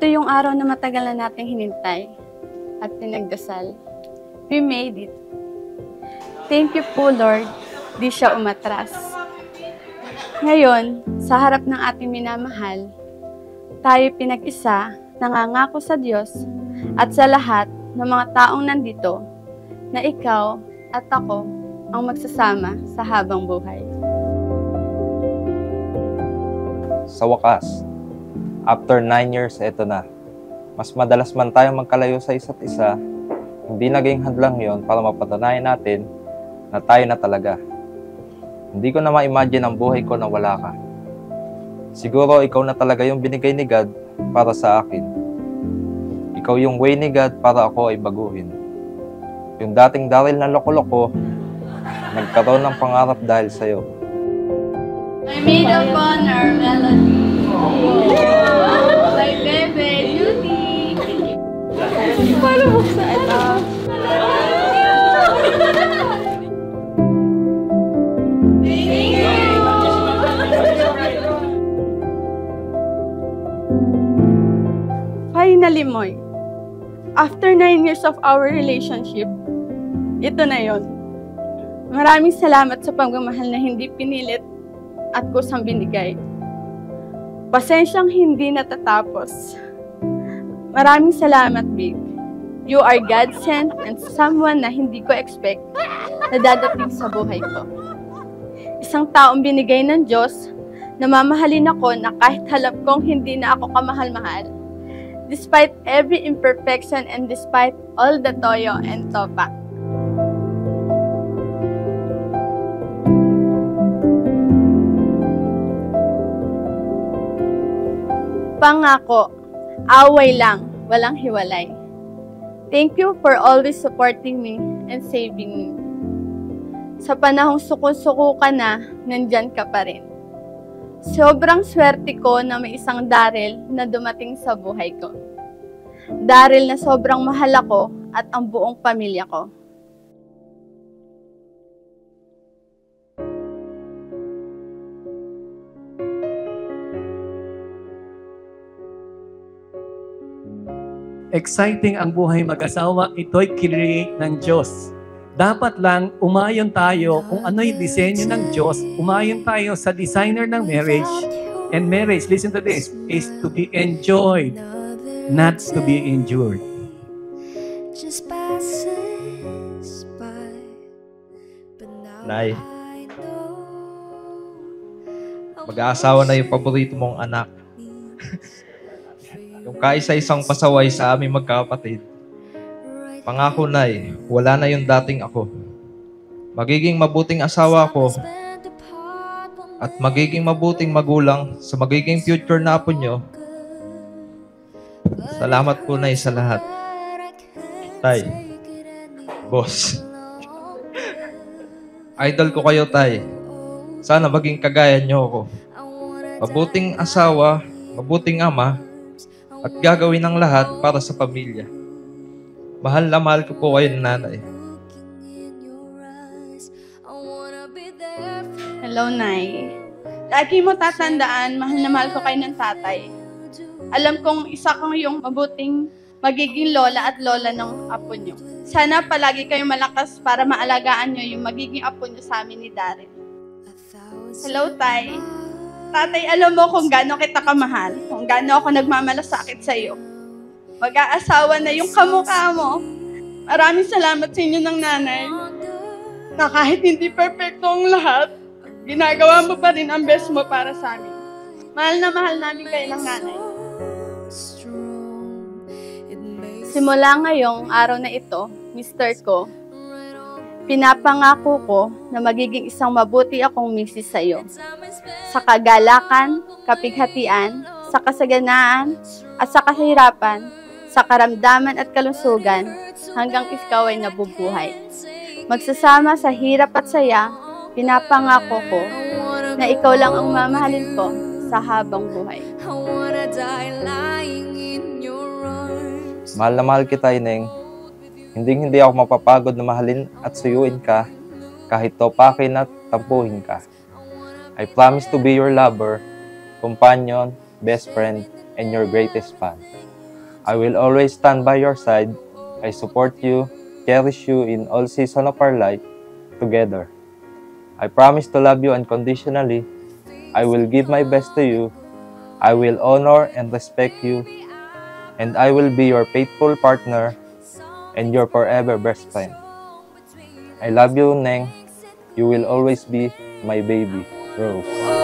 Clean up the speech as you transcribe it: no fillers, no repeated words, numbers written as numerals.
yung araw na matagal na nating hinintay at pinagdasal. We made it. Thank you po, Lord, di siya umatras. Ngayon, sa harap ng ating minamahal, tayo pinag-isa, nangangako sa Diyos at sa lahat ng mga taong nandito na ikaw at ako ang magsasama sa habang buhay. Sa wakas, after 9 years, eto na. Mas madalas man tayong magkalayo sa isa't isa, hindi naging hadlang yon para mapatunayan natin na tayo na talaga. Hindi ko na ma-imagine ang buhay ko na wala ka. Siguro ikaw na talaga yung binigay ni God para sa akin. Ikaw yung way ni God para ako ay baguhin. Yung dating Daryl na loko-loko, nagkaroon ng pangarap dahil sa'yo. I made up on our melody. My baby, Judy. Paano buksan ito? Thank you! Finally, Moy. After 9 years of our relationship, ito na yon. Maraming salamat sa pagmamahal na hindi pinilit at kusang binigay. Pasensyang hindi natatapos. Maraming salamat, babe. You are God-sent and someone na hindi ko expect na dadating sa buhay ko. Isang taong binigay ng Diyos na mamahalin ako na kahit halap kong hindi na ako kamahal-mahal. Despite every imperfection and despite all the toyo and topak. Pangako, away lang, walang hiwalay. Thank you for always supporting me and saving me. Sa panahong suko-suko ka na, nandyan ka pa rin. Sobrang swerte ko na may isang Daryl na dumating sa buhay ko. Daryl na sobrang mahal ako at ang buong pamilya ko. Exciting ang buhay mag-asawa, ito'y create ng Diyos. Dapat lang umayon tayo kung ano yung disenyo ng Diyos, umayon tayo sa designer ng marriage. And marriage, listen to this, is to be enjoyed, not to be endured. Nay, mag-aasawa na yung paborito mong anak. Yung kaisa-isang pasaway sa aming magkakapatid. Pangako, Nay, wala na yung dating ako. Magiging mabuting asawa ako at magiging mabuting magulang sa magiging future na apo nyo. Salamat po, Nay, sa lahat. Tay, boss. Idol ko kayo, Tay. Sana maging kagaya nyo ako. Mabuting asawa, mabuting ama, at gagawin ang lahat para sa pamilya. Mahal na mahal ko po kayo, Nanay. Hello, Nay. Lagi mo tatandaan, mahal na mahal ko kayo ng tatay. Alam kong isa kang yung mabuting magiging lola at lola ng apo nyo. Sana palagi kayong malakas para maalagaan nyo yung magiging apo nyo sa amin ni Daryl. Hello, Tay. Tatay, alam mo kung gaano kita kamahal, kung gaano ako nagmamalasakit sa iyo. Mag-aasawa na yung kamukha mo. Maraming salamat sa inyo ng nanay. Na kahit hindi perfecto ang lahat, ginagawa mo pa rin ang best mo para sa amin. Mahal na mahal namin kayo ng nanay. Simula ngayong araw na ito, Mr. Ko, pinapangako ko na magiging isang mabuti akong misis sa iyo. Sa kagalakan, kapighatian, sa kasaganaan, at sa kahirapan, sa karamdaman at kalusugan, hanggang ikaw ay nabubuhay. Magsasama sa hirap at saya, pinapangako ko na ikaw lang ang mamahalin ko sa habang buhay. Mahal na mahal kita, Ineng. Hindi ako mapapagod na mahalin at suyuin ka kahit topakin at tampuhin ka. I promise to be your lover, companion, best friend, and your greatest fan. I will always stand by your side. I support you, cherish you in all seasons of our life together. I promise to love you unconditionally. I will give my best to you. I will honor and respect you. And I will be your faithful partner and your forever best friend. I love you, Neng. You will always be my baby, Rose.